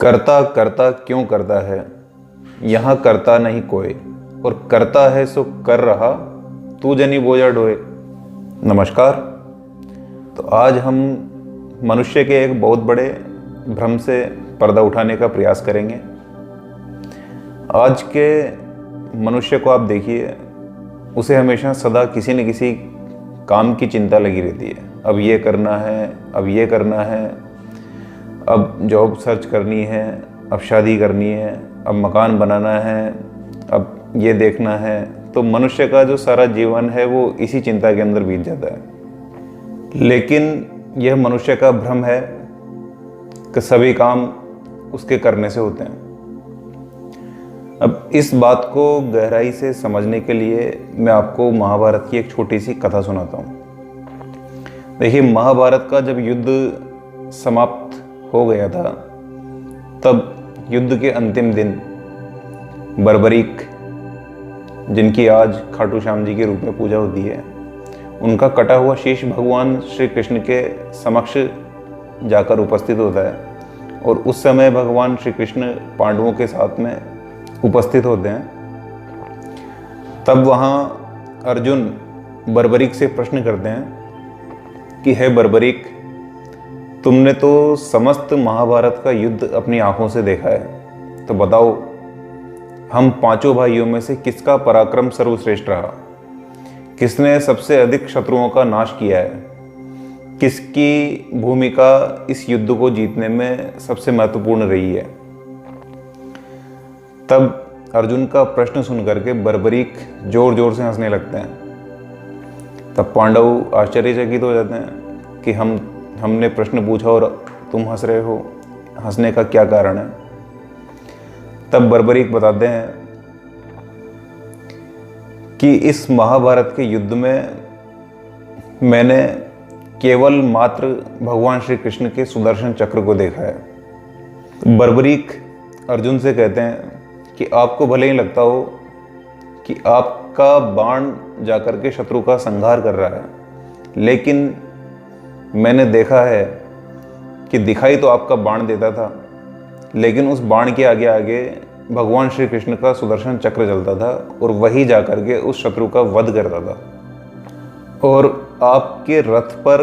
करता करता क्यों करता है, यहाँ करता नहीं कोई, और करता है सो कर रहा, तू जनी बोझा ढोए। नमस्कार। तो आज हम मनुष्य के एक बहुत बड़े भ्रम से पर्दा उठाने का प्रयास करेंगे। आज के मनुष्य को आप देखिए, उसे हमेशा सदा किसी न किसी काम की चिंता लगी रहती है। अब ये करना है, अब ये करना है, अब जॉब सर्च करनी है, अब शादी करनी है, अब मकान बनाना है, अब ये देखना है। तो मनुष्य का जो सारा जीवन है वो इसी चिंता के अंदर बीत जाता है। लेकिन यह मनुष्य का भ्रम है कि सभी काम उसके करने से होते हैं। अब इस बात को गहराई से समझने के लिए मैं आपको महाभारत की एक छोटी सी कथा सुनाता हूँ। देखिए, महाभारत का जब युद्ध समाप्त हो गया था, तब युद्ध के अंतिम दिन बर्बरीक, जिनकी आज खाटू श्याम जी के रूप में पूजा होती है, उनका कटा हुआ शीश भगवान श्री कृष्ण के समक्ष जाकर उपस्थित होता है। और उस समय भगवान श्री कृष्ण पांडवों के साथ में उपस्थित होते हैं। तब वहाँ अर्जुन बर्बरीक से प्रश्न करते हैं कि हे बर्बरीक, तुमने तो समस्त महाभारत का युद्ध अपनी आंखों से देखा है, तो बताओ हम पांचों भाइयों में से किसका पराक्रम सर्वश्रेष्ठ रहा, किसने सबसे अधिक शत्रुओं का नाश किया है, किसकी भूमिका इस युद्ध को जीतने में सबसे महत्वपूर्ण रही है। तब अर्जुन का प्रश्न सुनकर के बर्बरीक जोर जोर से हंसने लगते हैं। तब पांडव आश्चर्यचकित हो जाते हैं कि हमने प्रश्न पूछा और तुम हंस रहे हो, हंसने का क्या कारण है। तब बर्बरीक बताते हैं कि इस महाभारत के युद्ध में मैंने केवल मात्र भगवान श्री कृष्ण के सुदर्शन चक्र को देखा है। बर्बरीक अर्जुन से कहते हैं कि आपको भले ही लगता हो कि आपका बाण जाकर के शत्रु का संहार कर रहा है, लेकिन मैंने देखा है कि दिखाई तो आपका बाण देता था, लेकिन उस बाण के आगे आगे भगवान श्री कृष्ण का सुदर्शन चक्र चलता था और वही जाकर के उस शत्रु का वध करता था। और आपके रथ पर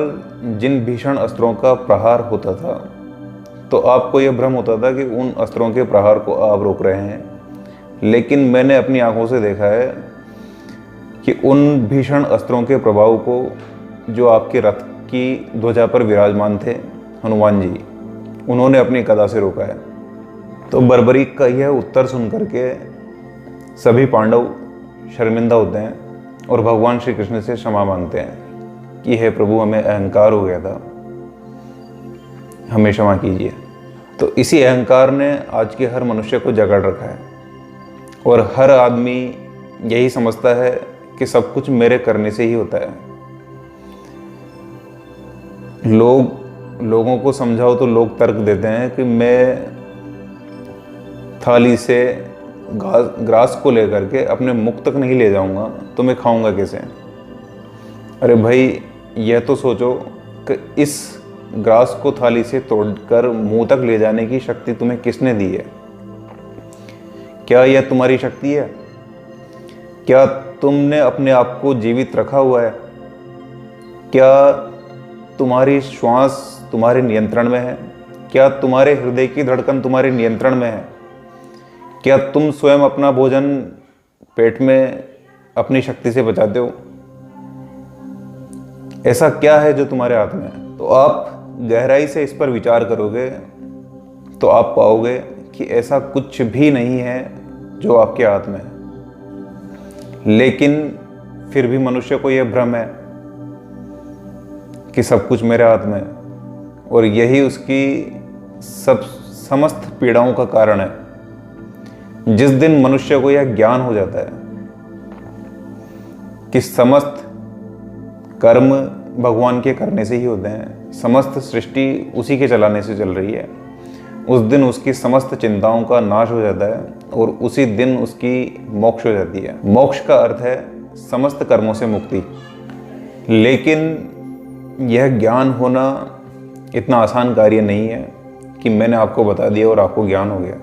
जिन भीषण अस्त्रों का प्रहार होता था, तो आपको यह भ्रम होता था कि उन अस्त्रों के प्रहार को आप रोक रहे हैं, लेकिन मैंने अपनी आंखों से देखा है कि उन भीषण अस्त्रों के प्रभाव को जो आपके रथ की ध्वजा पर विराजमान थे हनुमान जी, उन्होंने अपनी गदा से रोका है। तो बर्बरीक का यह उत्तर सुन करके सभी पांडव शर्मिंदा होते हैं और भगवान श्री कृष्ण से क्षमा मांगते हैं कि हे प्रभु, हमें अहंकार हो गया था, हमें क्षमा कीजिए। तो इसी अहंकार ने आज के हर मनुष्य को जकड़ रखा है और हर आदमी यही समझता है कि सब कुछ मेरे करने से ही होता है। लोगों को समझाओ तो लोग तर्क देते हैं कि मैं थाली से ग्रास को लेकर के अपने मुख तक नहीं ले जाऊंगा तो मैं खाऊंगा कैसे। अरे भाई, यह तो सोचो कि इस ग्रास को थाली से तोड़कर मुंह तक ले जाने की शक्ति तुम्हें किसने दी है? क्या यह तुम्हारी शक्ति है? क्या तुमने अपने आप को जीवित रखा हुआ है? क्या तुम्हारी श्वास तुम्हारे नियंत्रण में है? क्या तुम्हारे हृदय की धड़कन तुम्हारे नियंत्रण में है? क्या तुम स्वयं अपना भोजन पेट में अपनी शक्ति से पचाते हो? ऐसा क्या है जो तुम्हारे हाथ में है? तो आप गहराई से इस पर विचार करोगे तो आप पाओगे कि ऐसा कुछ भी नहीं है जो आपके हाथ में है। लेकिन फिर भी मनुष्य को यह भ्रम है कि सब कुछ मेरे हाथ में है, और यही उसकी समस्त पीड़ाओं का कारण है। जिस दिन मनुष्य को यह ज्ञान हो जाता है कि समस्त कर्म भगवान के करने से ही होते हैं, समस्त सृष्टि उसी के चलाने से चल रही है, उस दिन उसकी समस्त चिंताओं का नाश हो जाता है और उसी दिन उसकी मोक्ष हो जाती है। मोक्ष का अर्थ है समस्त कर्मों से मुक्ति। लेकिन यह ज्ञान होना इतना आसान कार्य नहीं है, कि मैंने आपको बता दिया और आपको ज्ञान हो गया।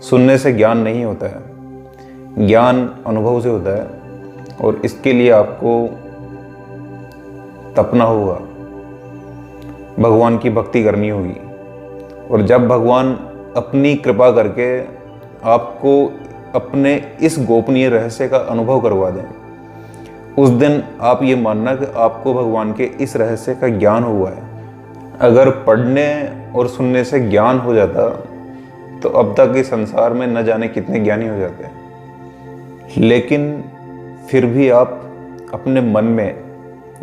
सुनने से ज्ञान नहीं होता है, ज्ञान अनुभव से होता है और इसके लिए आपको तपना होगा, भगवान की भक्ति करनी होगी। और जब भगवान अपनी कृपा करके आपको अपने इस गोपनीय रहस्य का अनुभव करवा दें, उस दिन आप ये मानना कि आपको भगवान के इस रहस्य का ज्ञान हुआ है। अगर पढ़ने और सुनने से ज्ञान हो जाता तो अब तक इस संसार में न जाने कितने ज्ञानी हो जाते। लेकिन फिर भी आप अपने मन में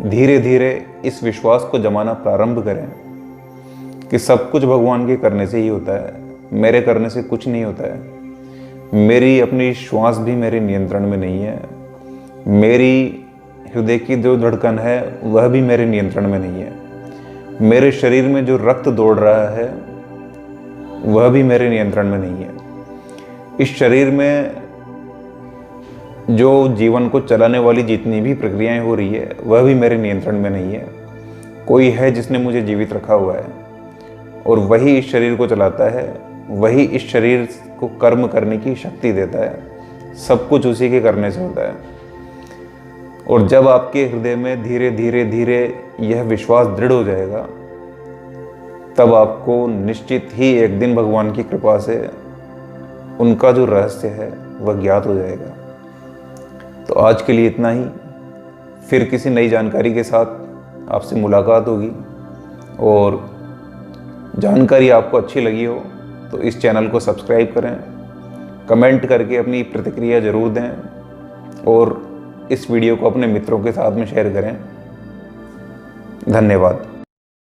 धीरे धीरे इस विश्वास को जमाना प्रारंभ करें कि सब कुछ भगवान के करने से ही होता है, मेरे करने से कुछ नहीं होता है। मेरी अपनी श्वास भी मेरे नियंत्रण में नहीं है, मेरी हृदय की जो धड़कन है वह भी मेरे नियंत्रण में नहीं है, मेरे शरीर में जो रक्त दौड़ रहा है वह भी मेरे नियंत्रण में नहीं है। इस शरीर में जो जीवन को चलाने वाली जितनी भी प्रक्रियाएं हो रही है वह भी मेरे नियंत्रण में नहीं है। कोई है जिसने मुझे जीवित रखा हुआ है और वही इस शरीर को चलाता है, वही इस शरीर को कर्म करने की शक्ति देता है। सब कुछ उसी के करने से होता है। और जब आपके हृदय में धीरे धीरे धीरे यह विश्वास दृढ़ हो जाएगा, तब आपको निश्चित ही एक दिन भगवान की कृपा से उनका जो रहस्य है वह ज्ञात हो जाएगा। तो आज के लिए इतना ही। फिर किसी नई जानकारी के साथ आपसे मुलाकात होगी। और जानकारी आपको अच्छी लगी हो तो इस चैनल को सब्सक्राइब करें, कमेंट करके अपनी प्रतिक्रिया ज़रूर दें और इस वीडियो को अपने मित्रों के साथ में शेयर करें। धन्यवाद।